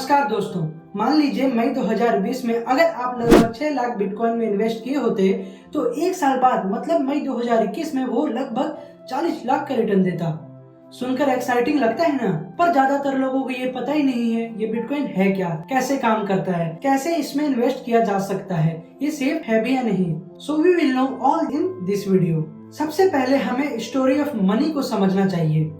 नमस्कार दोस्तों, मान लीजिए मई 2020 में अगर आप लगभग 6 लाख बिटकॉइन में इन्वेस्ट किए होते तो एक साल बाद मतलब मई 2021 में वो लगभग 40 लाख का रिटर्न देता। सुनकर एक्साइटिंग लगता है ना, पर ज्यादातर लोगों को ये पता ही नहीं है ये बिटकॉइन है क्या, कैसे काम करता है, कैसे इसमें इन्वेस्ट किया जा सकता है, ये सेफ है भी या नहीं। So we will know all in this video. सबसे पहले हमें स्टोरी ऑफ मनी को समझना चाहिए।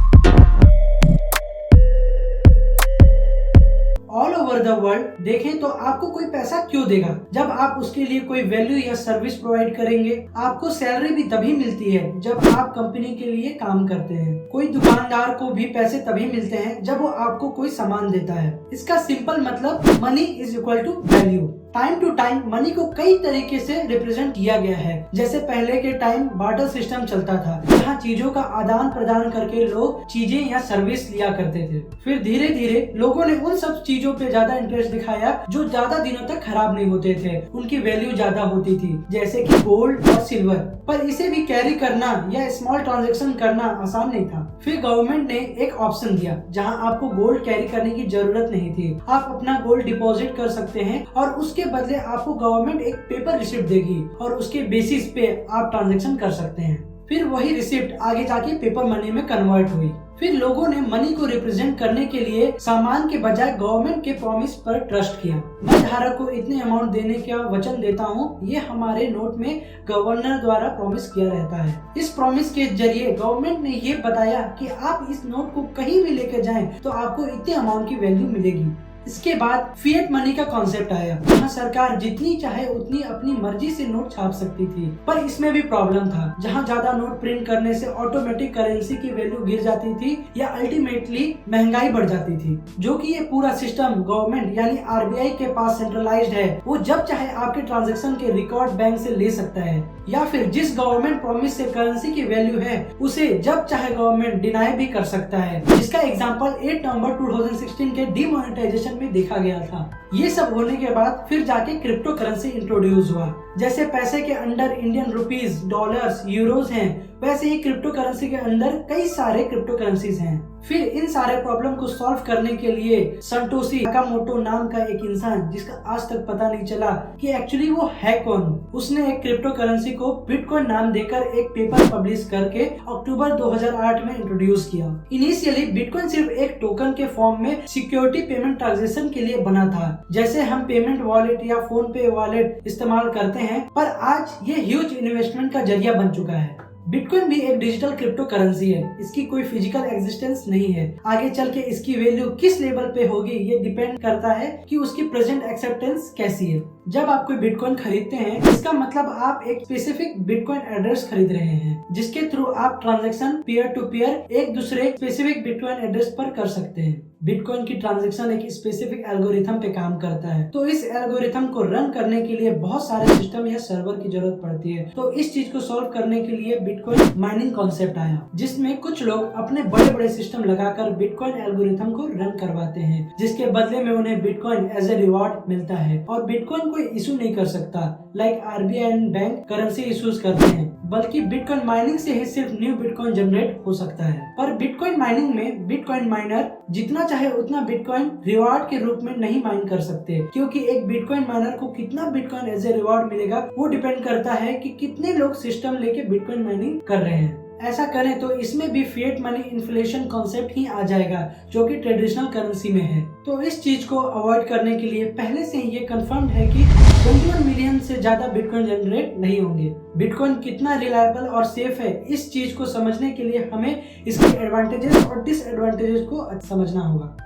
ऑल ओवर द वर्ल्ड देखें तो आपको कोई पैसा क्यों देगा? जब आप उसके लिए कोई वैल्यू या सर्विस प्रोवाइड करेंगे। आपको सैलरी भी तभी मिलती है जब आप कंपनी के लिए काम करते हैं। कोई दुकानदार को भी पैसे तभी मिलते हैं जब वो आपको कोई सामान देता है। इसका सिंपल मतलब money is equal to value. Time to time money को कई तरीके से रिप्रेजेंट किया गया है। जैसे पहले के टाइम बार्टर सिस्टम चलता था, जहाँ चीजों का आदान प्रदान करके लोग चीजें या सर्विस लिया करते थे। फिर धीरे धीरे लोगों ने उन सब चीजों पे ज्यादा इंटरेस्ट दिखाया जो ज्यादा दिनों तक खराब नहीं होते थे, उनकी वैल्यू ज्यादा होती थी, जैसे कि गोल्ड और सिल्वर। पर इसे भी कैरी करना या स्मॉल ट्रांजैक्शन करना आसान नहीं था। फिर गवर्नमेंट ने एक ऑप्शन दिया जहां आपको गोल्ड कैरी करने की जरूरत नहीं थी। आप अपना गोल्ड डिपॉजिट कर सकते हैं और उसके बदले आपको गवर्नमेंट एक पेपर रिसिप्ट देगी और उसके बेसिस पे आप ट्रांजैक्शन कर सकते हैं। फिर वही रिसिप्ट आगे जाके पेपर मनी में कन्वर्ट हुई। फिर लोगों ने मनी को रिप्रेजेंट करने के लिए सामान के बजाय गवर्नमेंट के प्रॉमिस पर ट्रस्ट किया। मैं धारक को इतने अमाउंट देने का वचन देता हूँ, ये हमारे नोट में गवर्नर द्वारा प्रॉमिस किया रहता है। इस प्रॉमिस के जरिए गवर्नमेंट ने ये बताया कि आप इस नोट को कहीं भी लेकर जाएं तो आपको इतने अमाउंट की वैल्यू मिलेगी। इसके बाद फिएट मनी का कॉन्सेप्ट आया, जहाँ सरकार जितनी चाहे उतनी अपनी मर्जी से नोट छाप सकती थी। पर इसमें भी प्रॉब्लम था, जहाँ ज्यादा नोट प्रिंट करने से ऑटोमेटिक करेंसी की वैल्यू गिर जाती थी या अल्टीमेटली महंगाई बढ़ जाती थी। जो कि ये पूरा सिस्टम गवर्नमेंट यानी आरबीआई के पास सेंट्रलाइज्ड है। वो जब चाहे आपके ट्रांजेक्शन के रिकॉर्ड बैंक से ले सकता है, या फिर जिस गवर्नमेंट प्रॉमिस से करेंसी की वैल्यू है उसे जब चाहे गवर्नमेंट डिनाई भी कर सकता है। जिसका एग्जाम्पल 8 नवंबर 2016 के डीमोनेटाइजेशन में देखा गया था। ये सब होने के बाद फिर जाके क्रिप्टो करेंसी इंट्रोड्यूस हुआ। जैसे पैसे के अंदर इंडियन रुपीस, डॉलर्स, यूरोज हैं, वैसे ही क्रिप्टो करेंसी के अंदर कई सारे क्रिप्टो करेंसीज हैं। फिर इन सारे प्रॉब्लम को सॉल्व करने के लिए संतोशी नाकामोटो नाम का एक इंसान, जिसका आज तक पता नहीं चला कि एक्चुअली वो है कौन, उसने एक क्रिप्टो करेंसी को बिटकॉइन नाम देकर एक पेपर पब्लिश करके अक्टूबर 2008 में इंट्रोड्यूस किया। इनिशियली बिटकॉइन सिर्फ एक टोकन के फॉर्म में सिक्योरिटी पेमेंट ट्रांजैक्शन के लिए बना था, जैसे हम पेमेंट वॉलेट या फोन पे वॉलेट इस्तेमाल करते हैं। पर आज ये ह्यूज इन्वेस्टमेंट का जरिया बन चुका है। बिटकॉइन भी एक डिजिटल क्रिप्टो करेंसी है, इसकी कोई फिजिकल एग्जिस्टेंस नहीं है। आगे चल के इसकी वैल्यू किस लेवल पे होगी ये डिपेंड करता है कि उसकी प्रेजेंट एक्सेप्टेंस कैसी है। जब आप कोई बिटकॉइन खरीदते हैं, इसका मतलब आप एक स्पेसिफिक बिटकॉइन एड्रेस खरीद रहे हैं, जिसके थ्रू आप ट्रांजैक्शन पीयर टू पीयर एक दूसरे स्पेसिफिक बिटकॉइन एड्रेस पर कर सकते हैं। बिटकॉइन की ट्रांजैक्शन एक स्पेसिफिक एल्गोरिथम पे काम करता है, तो इस एल्गोरिथम को रन करने के लिए बहुत सारे सिस्टम या सर्वर की जरूरत पड़ती है। तो इस चीज को सॉल्व करने के लिए बिटकॉइन माइनिंग कॉन्सेप्ट आया, जिसमें कुछ लोग अपने बड़े बड़े सिस्टम लगाकर बिटकॉइन एल्गोरिथम को रन करवाते हैं, जिसके बदले में उन्हें बिटकॉइन एज ए रिवॉर्ड मिलता है। और बिटकॉइन कोई इशू नहीं कर सकता, like RBI and bank currency issues करते हैं, बल्कि बिटकॉइन माइनिंग से ही सिर्फ न्यू बिटकॉइन जनरेट हो सकता है। पर बिटकॉइन माइनिंग में बिटकॉइन माइनर जितना चाहे उतना बिटकॉइन रिवार्ड के रूप में नहीं माइन कर सकते, क्योंकि एक बिटकॉइन माइनर को कितना बिटकॉइन एज ए रिवार्ड मिलेगा वो डिपेंड करता है कि कितने लोग सिस्टम लेके बिटकॉइन माइनिंग कर रहे हैं। ऐसा करें तो इसमें भी फिएट मनी इन्फ्लेशन कॉन्सेप्ट ही आ जाएगा, जो कि ट्रेडिशनल करेंसी में है। तो इस चीज को अवॉइड करने के लिए पहले से ही ये कंफर्म है कि 21 मिलियन से ज्यादा बिटकॉइन जनरेट नहीं होंगे। बिटकॉइन कितना रिलायबल और सेफ है, इस चीज को समझने के लिए हमें इसके एडवांटेजेस और डिसएडवांटेजेस को समझना होगा।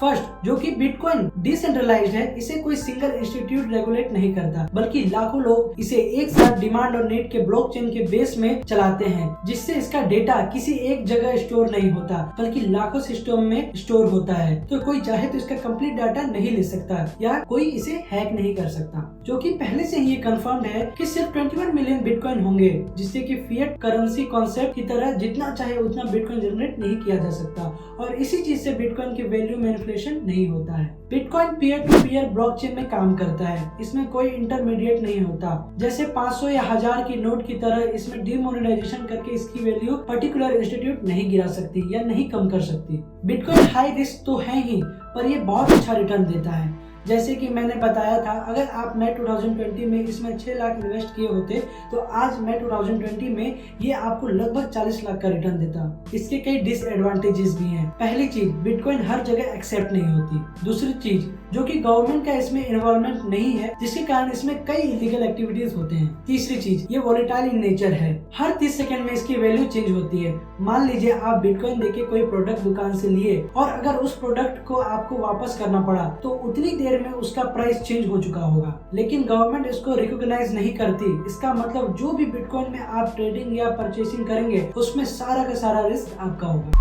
फर्स्ट, जो कि बिटकॉइन डिसेंट्रलाइज्ड है, इसे कोई सिंगल इंस्टीट्यूट रेगुलेट नहीं करता, बल्कि लाखों लोग इसे एक साथ डिमांड और नीड के ब्लॉकचेन के बेस में चलाते हैं, जिससे इसका डेटा किसी एक जगह स्टोर नहीं होता, बल्कि लाखों सिस्टम में स्टोर होता है। तो कोई चाहे तो इसका कंप्लीट डाटा नहीं ले सकता या कोई इसे हैक नहीं कर सकता। जो कि पहले से ही कंफर्म्ड है कि सिर्फ 21 मिलियन बिटकॉइन होंगे, जिससे कि फिएट करेंसी कॉन्सेप्ट की तरह जितना चाहे उतना बिटकॉइन जनरेट नहीं किया जा सकता। और इसी चीज से बिटकॉइन की वैल्यू में सर्कुलेशन नहीं होता है। Bitcoin peer to peer blockchain में काम करता है। इसमें कोई इंटरमीडिएट नहीं होता। जैसे 500 या 1000 की नोट की तरह इसमें डिमोनेटाइजेशन करके इसकी वैल्यू पर्टिकुलर इंस्टीट्यूट नहीं गिरा सकती या नहीं कम कर सकती। बिटकॉइन हाई रिस्क तो है ही, पर ये बहुत अच्छा रिटर्न देता है। जैसे कि मैंने बताया था, अगर आप मई 2020 में इसमें 6 लाख इन्वेस्ट किए होते तो आज मई 2020 में ये आपको लगभग 40 लाख का रिटर्न देता। इसके कई डिसएडवांटेजेस भी हैं। पहली चीज, बिटकॉइन हर जगह एक्सेप्ट नहीं होती। दूसरी चीज, जो कि गवर्नमेंट का इसमें इन्वॉल्वमेंट नहीं है, जिसके कारण इसमें कई इलीगल एक्टिविटीज होते हैं। तीसरी चीज, ये वोलेटाइल इन नेचर है। हर 30 सेकंड में इसकी वैल्यू चेंज होती है। मान लीजिए आप बिटकॉइन देके कोई प्रोडक्ट दुकान से लिए और अगर उस प्रोडक्ट को आपको वापस करना पड़ा तो उतनी देर में उसका प्राइस चेंज हो चुका होगा। लेकिन गवर्नमेंट इसको रिकॉग्नाइज नहीं करती। इसका मतलब जो भी बिटकॉइन में आप ट्रेडिंग या परचेसिंग करेंगे उसमें सारा का सारा रिस्क आपका होगा।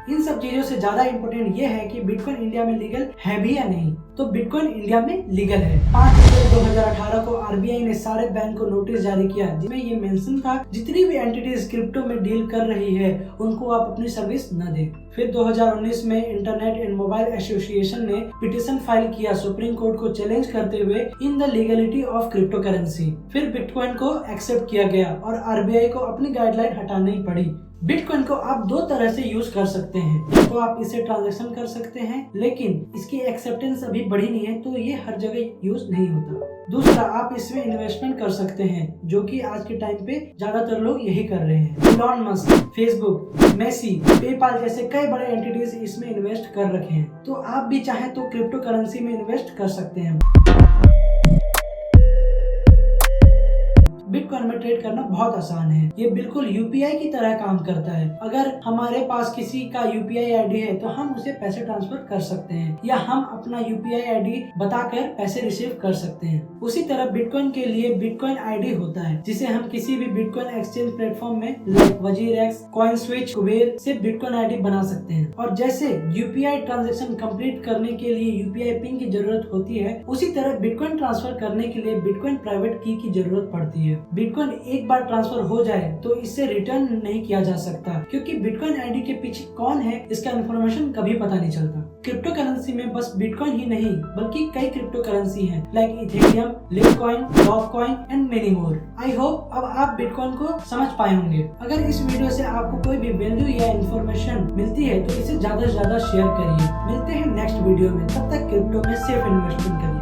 इन सब चीजों से ज्यादा इम्पोर्टेंट ये है कि बिटकॉइन इंडिया में लीगल है भी या नहीं। तो बिटकॉइन इंडिया में लीगल है। 5 अप्रैल 2018 को आरबीआई ने सारे बैंक को नोटिस जारी किया, जिसमें ये मेंशन था जितनी भी एंटिटीज क्रिप्टो में डील कर रही है उनको आप अपनी सर्विस न दें। फिर 2019 में इंटरनेट एंड मोबाइल एसोसिएशन ने पिटीशन फाइल किया सुप्रीम कोर्ट को चैलेंज करते हुए in the legality of crypto currency. फिर बिटकॉइन को एक्सेप्ट किया गया और आरबीआई को अपनी गाइडलाइन हटानी पड़ी। बिटकॉइन को आप दो तरह से यूज कर सकते हैं। तो आप इसे ट्रांजैक्शन कर सकते हैं, लेकिन इसकी एक्सेप्टेंस अभी बढ़ी नहीं है तो ये हर जगह यूज नहीं होता। दूसरा, आप इसमें इन्वेस्टमेंट कर सकते हैं, जो कि आज के टाइम पे ज्यादातर लोग यही कर रहे हैं। Elon Musk, Facebook, Messi, PayPal जैसे कई बड़े एंटिटीज इसमें इन्वेस्ट कर रखे हैं। तो आप भी चाहें तो क्रिप्टो करेंसी में इन्वेस्ट कर सकते हैं। बिटकॉइन में ट्रेड करना बहुत आसान है। ये बिल्कुल यूपीआई की तरह काम करता है। अगर हमारे पास किसी का यूपीआई आईडी है तो हम उसे पैसे ट्रांसफर कर सकते हैं या हम अपना यूपीआई आईडी बताकर पैसे रिसीव कर सकते हैं। उसी तरह बिटकॉइन के लिए बिटकॉइन आईडी होता है, जिसे हम किसी भी बिटकॉइन एक्सचेंज प्लेटफॉर्म में लाइक वजीरेक्स, कॉइनस्विच, कुबेर से बिटकॉइन आईडी बना सकते हैं। और जैसे यूपीआई ट्रांजेक्शन कंप्लीट करने के लिए यूपीआई पिन की जरूरत होती है, उसी तरह बिटकॉइन ट्रांसफर करने के लिए बिटकॉइन प्राइवेट की जरूरत पड़ती है। बिटकॉइन एक बार ट्रांसफर हो जाए तो इससे रिटर्न नहीं किया जा सकता, क्योंकि बिटकॉइन आईडी के पीछे कौन है इसका इन्फॉर्मेशन कभी पता नहीं चलता। क्रिप्टो करेंसी में बस बिटकॉइन ही नहीं बल्कि कई क्रिप्टो करेंसी हैं, like Ethereum, Litecoin, Dogecoin and many more. I hope अब आप बिटकॉइन को समझ पाए होंगे। अगर इस वीडियो से आपको कोई भी वैल्यू या इन्फॉर्मेशन मिलती है तो इसे ज्यादा से ज्यादा शेयर करिए। मिलते हैं नेक्स्ट वीडियो में, तब तक क्रिप्टो में सेफ इन्वेस्टमेंट करिए।